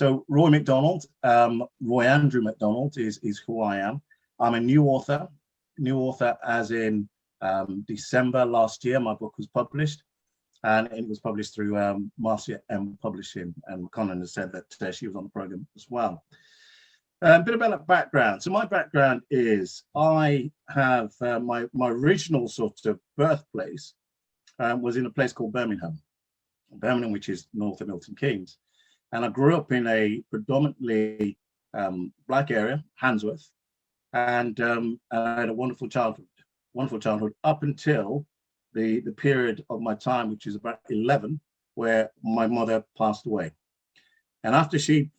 So Roy McDonald, Roy Andrew McDonald is who I am. I'm a new author as in December last year, my book was published, and it was published through Marcia M Publishing, and Conan has said that she was on the program as well. A bit about that background. So my background is I have my original sort of birthplace was in a place called Birmingham, which is north of Milton Keynes. And I grew up in a predominantly black area, Handsworth, and I had a wonderful childhood up until the period of my time, which is about 11, where my mother passed away. And after she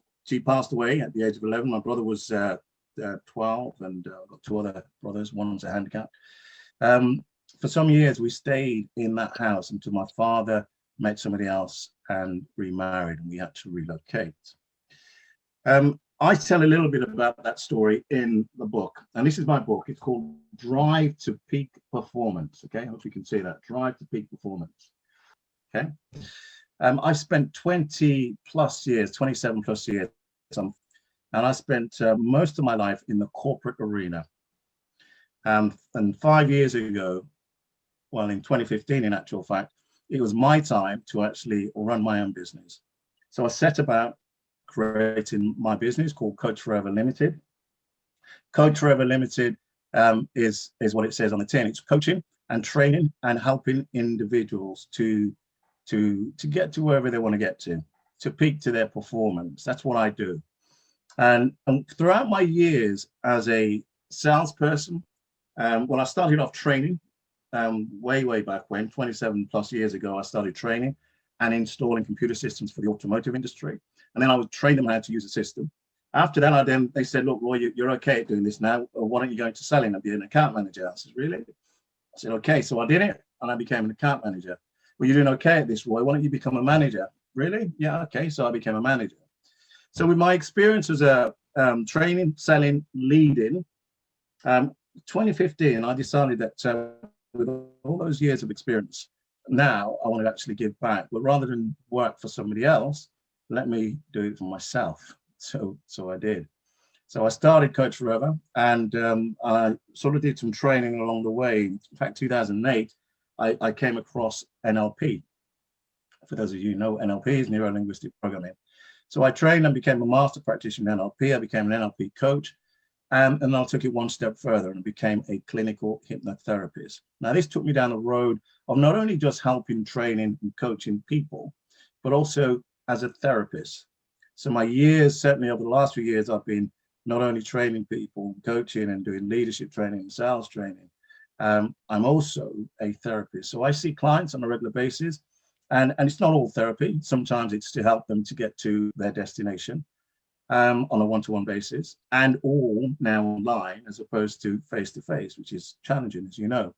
passed away at the age of 11, my brother was 12, and I've got two other brothers, one's a handicap. For some years, we stayed in that house until my father met somebody else and remarried, and we had to relocate. I tell a little bit about that story in the book, and this is my book. It's called Drive to Peak Performance. Okay, I hope you can see that. Drive to Peak Performance. Okay, I spent 20 plus years, 27 plus years, and I spent most of my life in the corporate arena. And 5 years ago, well, in 2015, in actual fact, it was my time to actually run my own business. So I set about creating my business called Coach Forever Limited. Coach Forever Limited is what it says on the tin. It's coaching and training and helping individuals to get to wherever they want to get to peak to their performance. That's what I do. And throughout my years as a salesperson, when I started off training, way back when, 27 plus years ago, I started training and installing computer systems for the automotive industry. And then I would train them how to use the system. After that, they said, look, Roy, you're okay at doing this now. Why don't you go into selling and be an account manager? I said, really? I said, okay. So I did it and I became an account manager. Well, you're doing okay at this, Roy. Why don't you become a manager? Really? Yeah, okay. So I became a manager. So with my experience as a training, selling, leading, 2015, I decided that with all those years of experience, now I want to actually give back. But rather than work for somebody else, let me do it for myself. So I did. So I started Coach Forever, and I sort of did some training along the way. In fact, 2008, I came across NLP. For those of you who know, NLP is neuro-linguistic programming. So I trained and became a master practitioner in NLP. I became an NLP coach. And I took it one step further and became a clinical hypnotherapist. Now, this took me down the road of not only just helping, training, and coaching people, but also as a therapist. So my years, certainly over the last few years, I've been not only training people, coaching and doing leadership training and sales training. I'm also a therapist. So I see clients on a regular basis, and it's not all therapy. Sometimes it's to help them to get to their destination. On a one-to-one basis, and all now online as opposed to face-to-face, which is challenging, as you know.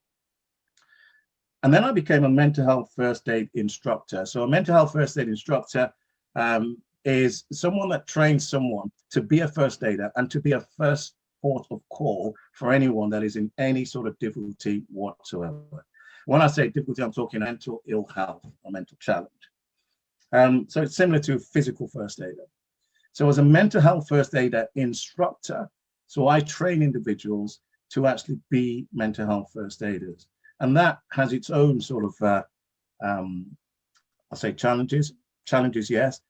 And then I became a mental health first aid instructor. So a mental health first aid instructor is someone that trains someone to be a first aider and to be a first port of call for anyone that is in any sort of difficulty whatsoever. When I say difficulty, I'm talking mental ill health or mental challenge. So it's similar to a physical first aider. So as a mental health first aider instructor, so I train individuals to actually be mental health first aiders. And that has its own sort of, I'll say challenges, yes,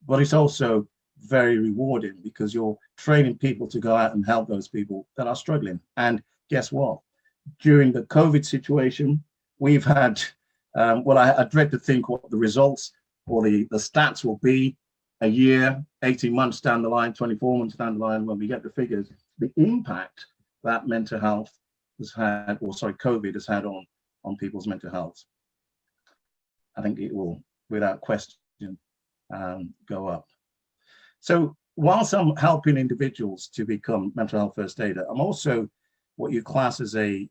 but it's also very rewarding because you're training people to go out and help those people that are struggling. And guess what? During the COVID situation, we've had, well, I dread to think what the results or the stats will be a year, 18 months down the line, 24 months down the line, when we get the figures, the impact that mental health has had, or sorry, COVID has had on people's mental health. I think it will, without question, go up. So whilst I'm helping individuals to become mental health first aider, I'm also what you class as a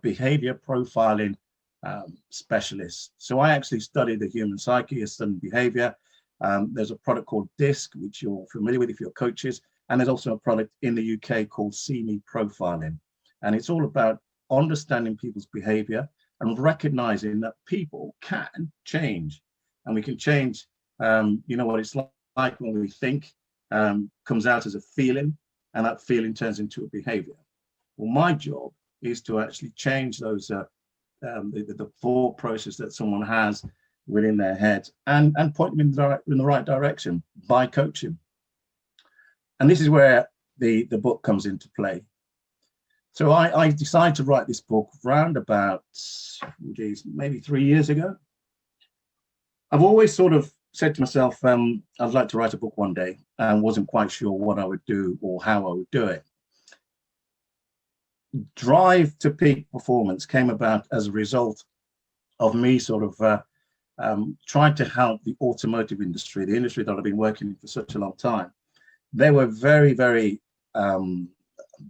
behavior profiling specialist. So I actually studied the human psyche, I studied behavior. There's a product called D.I.V.E, which you're familiar with if you're coaches. And there's also a product in the UK called See Me Profiling. And it's all about understanding people's behavior and recognizing that people can change. And we can change, you know what it's like when we think comes out as a feeling, and that feeling turns into a behavior. Well, my job is to actually change those the thought process that someone has within their head, and point them in the right direction by coaching. And this is where the book comes into play. So I decided to write this book round about, maybe 3 years ago. I've always sort of said to myself, I'd like to write a book one day, and wasn't quite sure what I would do or how I would do it. Drive to Peak Performance came about as a result of me sort of trying to help the automotive industry, the industry that I've been working in for such a long time. They were very, very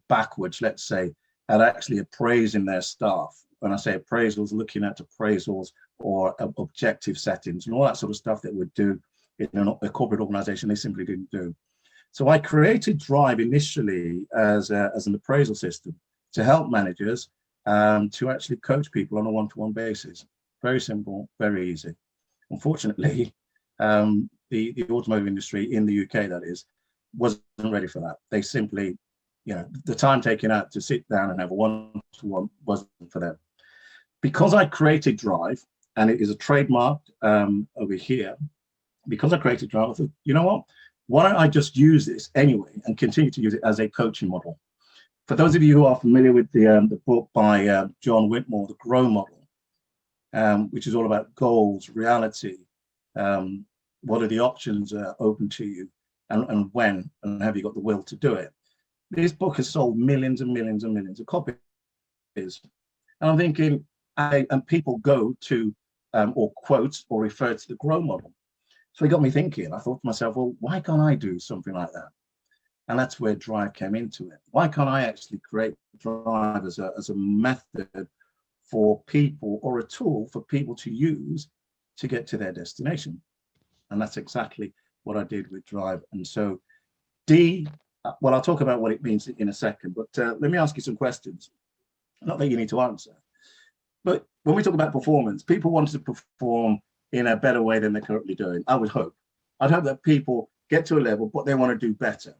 backwards, let's say, at actually appraising their staff. When I say appraisals, looking at appraisals or objective settings and all that sort of stuff that would do in a corporate organization, they simply didn't do. So I created D.R.I.V.E initially as an appraisal system to help managers to actually coach people on a one-to-one basis. Very simple, very easy. Unfortunately, the automotive industry in the UK, that is, wasn't ready for that. They simply, the time taken out to sit down and have a one-to-one wasn't for them. Because I created D.R.I.V.E, and it is a trademark over here, because I created D.R.I.V.E, I thought, you know what? Why don't I just use this anyway and continue to use it as a coaching model? For those of you who are familiar with the book by John Whitmore, The Grow Model, which is all about goals, reality, what are the options open to you, and when, and have you got the will to do it? This book has sold millions and millions and millions of copies. And I'm thinking, and people go to or quote or refer to the Grow Model. So it got me thinking. I thought to myself, well, why can't I do something like that? And that's where D.R.I.V.E came into it. Why can't I actually create D.R.I.V.E as a method for people, or a tool for people to use to get to their destination? And that's exactly what I did with D.R.I.V.E. And so well, I'll talk about what it means in a second, but let me ask you some questions. Not that you need to answer, but when we talk about performance, people want to perform in a better way than they're currently doing. I would hope. I'd hope that people get to a level, but they want to do better.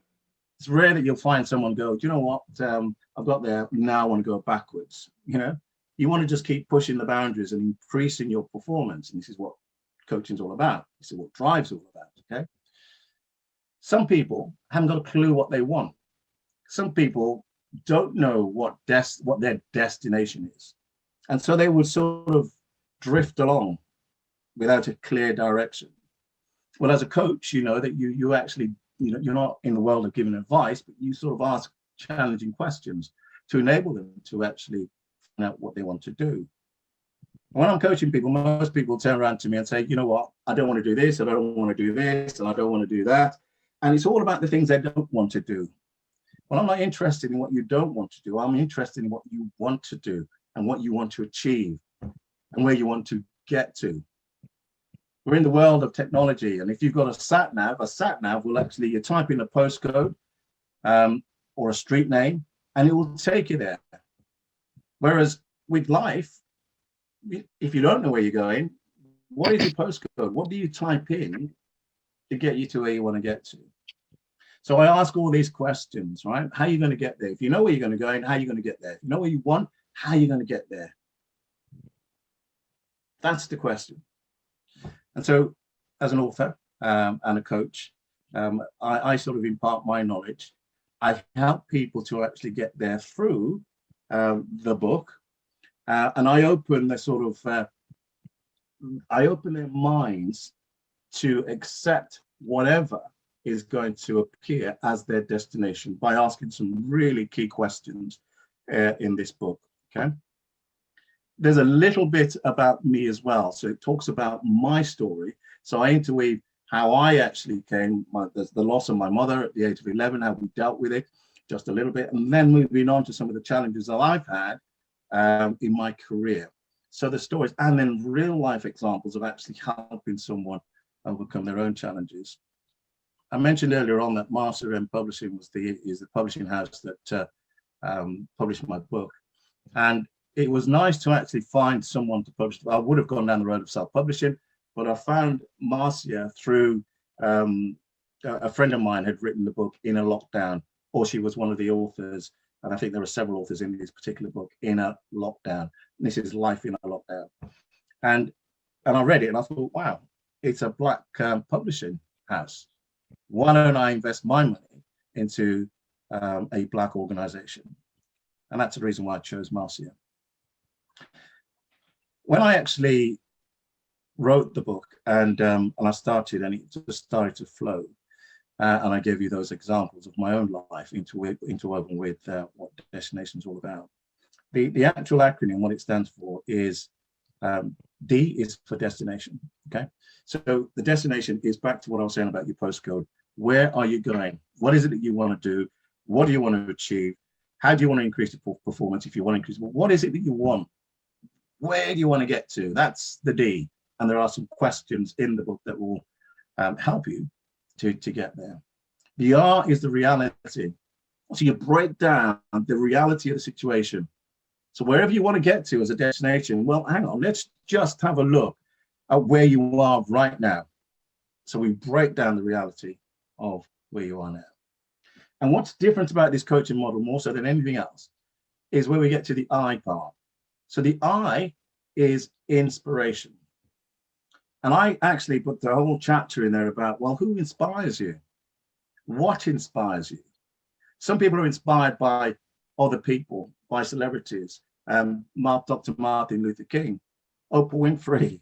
It's rare that you'll find someone go, do you know what? I've got there, now I want to go backwards. You want to just keep pushing the boundaries and increasing your performance. And this is what coaching is all about. This is what D.R.I.V.E is all about, okay? Some people haven't got a clue what they want. Some people don't know what their destination is. And so they will sort of drift along without a clear direction. Well, as a coach, you know that you actually, you're not in the world of giving advice, but you sort of ask challenging questions to enable them to actually find out what they want to do. When I'm coaching people, most people turn around to me and say, you know what, I don't want to do this, I don't want to do this, and I don't want to do that. And it's all about the things they don't want to do. Well, I'm not interested in what you don't want to do. I'm interested in what you want to do and what you want to achieve and where you want to get to. We're in the world of technology, and if you've got a sat nav will actually, you type in a postcode or a street name, and it will take you there. Whereas with life, if you don't know where you're going, what is your postcode? What do you type in to get you to where you want to get to? So I ask all these questions, right? How are you going to get there? If you know where you're going to go and how are you going to get there? If you know where you want, how are you going to get there? That's the question. And so as an author and a coach, I sort of impart my knowledge. I help people to actually get there through the book. And I open the sort of, I open their minds to accept whatever is going to appear as their destination by asking some really key questions in this book, okay? There's a little bit about me as well. So it talks about my story. So I interweave how I actually came, the loss of my mother at the age of 11, how we dealt with it just a little bit, and then moving on to some of the challenges that I've had in my career. So the stories, and then real life examples of actually helping someone overcome their own challenges. I mentioned earlier on that Master M Publishing is the publishing house that published my book. And it was nice to actually find someone to publish. I would have gone down the road of self-publishing, but I found Marcia through a friend of mine had written the book in a lockdown, or she was one of the authors. And I think there are several authors in this particular book in a lockdown. This is life in a lockdown. And I read it and I thought, wow, it's a Black publishing house. Why don't I invest my money into a Black organization? And that's the reason why I chose Marcia. When I actually wrote the book and I started, and it just started to flow, and I gave you those examples of my own life interwoven with what Destination is all about. The actual acronym, what it stands for, is D is for destination. Okay, so the destination is back to what I was saying about your postcode. Where are you going? What is it that you want to do? What do you want to achieve? How do you want to increase the performance? If you want to increase, what is it that you want? Where do you want to get to? That's the D. And there are some questions in the book that will help you to get there. The R is the reality. So you break down the reality of the situation. So wherever you want to get to as a destination, well, hang on, let's just have a look at where you are right now. So we break down the reality of where you are now. And what's different about this coaching model, more so than anything else, is where we get to the I part. So the I is inspiration. And I actually put the whole chapter in there about, well, who inspires you? What inspires you? Some people are inspired by other people, by celebrities, Dr. Martin Luther King, Oprah Winfrey.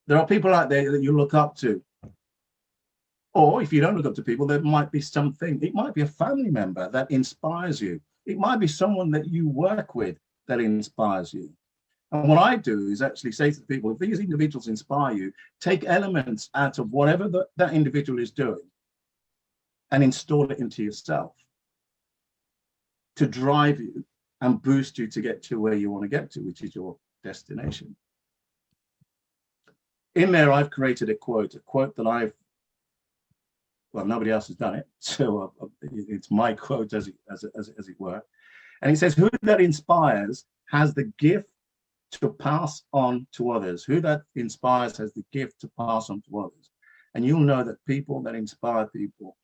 There are people out there that you look up to. Or if you don't look up to people, there might be something. It might be a family member that inspires you. It might be someone that you work with that inspires you. And what I do is actually say to people, if these individuals inspire you, take elements out of whatever that individual is doing and install it into yourself to drive you and boost you to get to where you want to get to, which is your destination. In there, I've created a quote that well, nobody else has done it, so it's my quote as it were. And it says, who that inspires has the gift to pass on to others. Who that inspires has the gift to pass on to others. And you'll know that people that inspire people,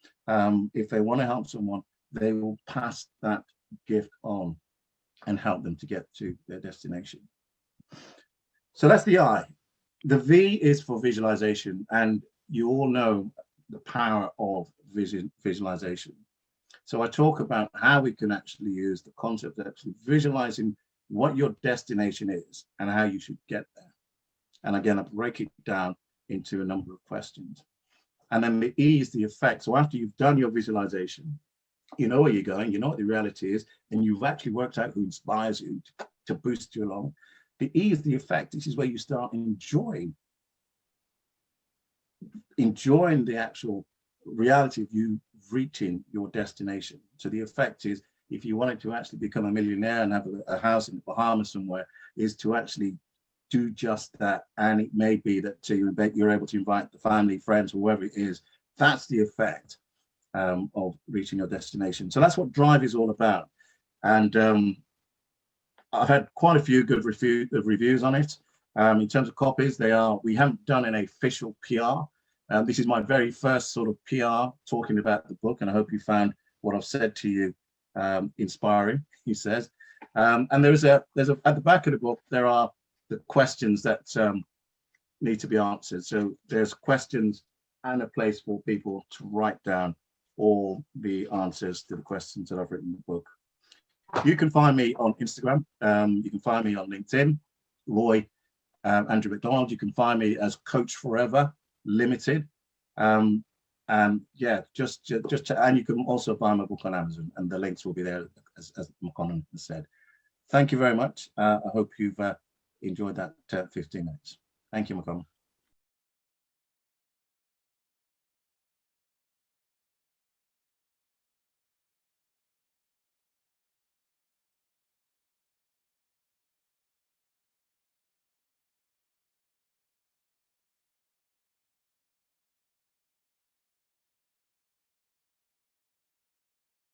if they want to help someone, they will pass that gift on and help them to get to their destination. So that's the I. The V is for visualization, and you all know the power of visualization. So I talk about how we can actually use the concept of actually visualizing what your destination is and how you should get there. And again, I break it down into a number of questions. And then the E is the effect. So after you've done your visualization, you know where you're going, you know what the reality is, and you've actually worked out who inspires you to boost you along. The E is the effect. This is where you start enjoying the actual reality of you reaching your destination. So the effect is, if you wanted to actually become a millionaire and have a house in the Bahamas somewhere, is to actually do just that. And it may be that you're able to invite the family, friends, whoever it is. That's the effect of reaching your destination. So that's what D.R.I.V.E is all about. And I've had quite a few good reviews on it. In terms of copies, we haven't done an official PR. This is my very first sort of PR talking about the book, and I hope you found what I've said to you inspiring, he says. And there's at the back of the book, there are the questions that need to be answered. So there's questions and a place for people to write down all the answers to the questions that I've written in the book. You can find me on Instagram. You can find me on LinkedIn, Roy Andrew McDonald. You can find me as Coach Forever Limited. And yeah, just and you can also buy my book on Amazon, and the links will be there, as McConnell has said. Thank you very much. I hope you've enjoyed that 15 minutes. Thank you, McConnell.